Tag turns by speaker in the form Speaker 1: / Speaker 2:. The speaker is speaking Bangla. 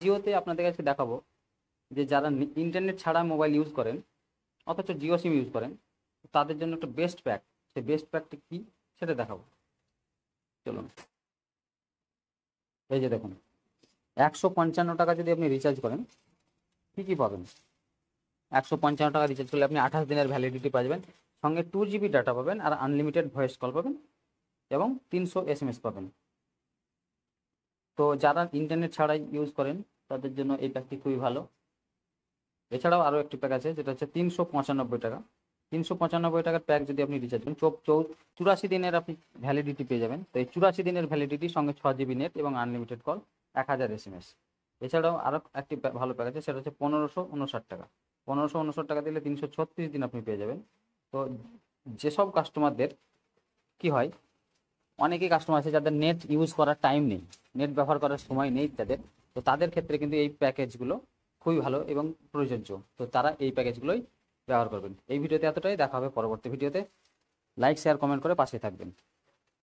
Speaker 1: জিওতে আপনাদের কাছে দেখাবো যে যারা ইন্টারনেট ছাড়া মোবাইল ইউজ করেন অথচ জিও সিম ইউজ করেন তাদের জন্য একটা বেস্ট প্যাক, সেই বেস্ট প্যাকটা কী সেটা দেখাবো। চলুন, এই যে দেখুন 155 টাকা যদি আপনি রিচার্জ করেন কী কী পাবেন। 155 টাকা রিচার্জ করলে আপনি 28 দিনের ভ্যালিডিটি পাবেন, সঙ্গে 2 GB ডাটা পাবেন আর আনলিমিটেড ভয়েস কল পাবেন এবং 300 SMS পাবেন। তো যারা ইন্টারনেট ছাড়াই ইউজ করেন তাদের জন্য এই প্যাকটি খুবই ভালো। এছাড়াও আরও একটি প্যাক আছে যেটা হচ্ছে 395 টাকা। 395 টাকার প্যাক যদি আপনি রিচার্জ করেন 84 দিনের আপনি ভ্যালিডিটি পেয়ে যাবেন। তো এই 84 দিনের ভ্যালিডিটির সঙ্গে 6 GB নেট এবং আনলিমিটেড কল, 1000 SMS। এছাড়াও আরও একটি ভালো প্যাক আছে, সেটা হচ্ছে 1559 টাকা। 1559 টাকা দিলে 336 দিন আপনি পেয়ে যাবেন। তো যেসব কাস্টমারদের কি হয়, অনেকেই কাস্টমার আছে যাদের নেট ইউজ করার টাইম নেই, নেট ব্যবহার করার সময় নেই তাদের, তো তাদের ক্ষেত্রে কিন্তু এই প্যাকেজগুলো খুবই ভালো এবং প্রযোজ্য। তো তারা এই প্যাকেজগুলোই ব্যবহার করবেন। এই ভিডিওতে এতটাই, দেখা হবে পরবর্তী ভিডিওতে। লাইক শেয়ার কমেন্ট করে পাশে থাকবেন।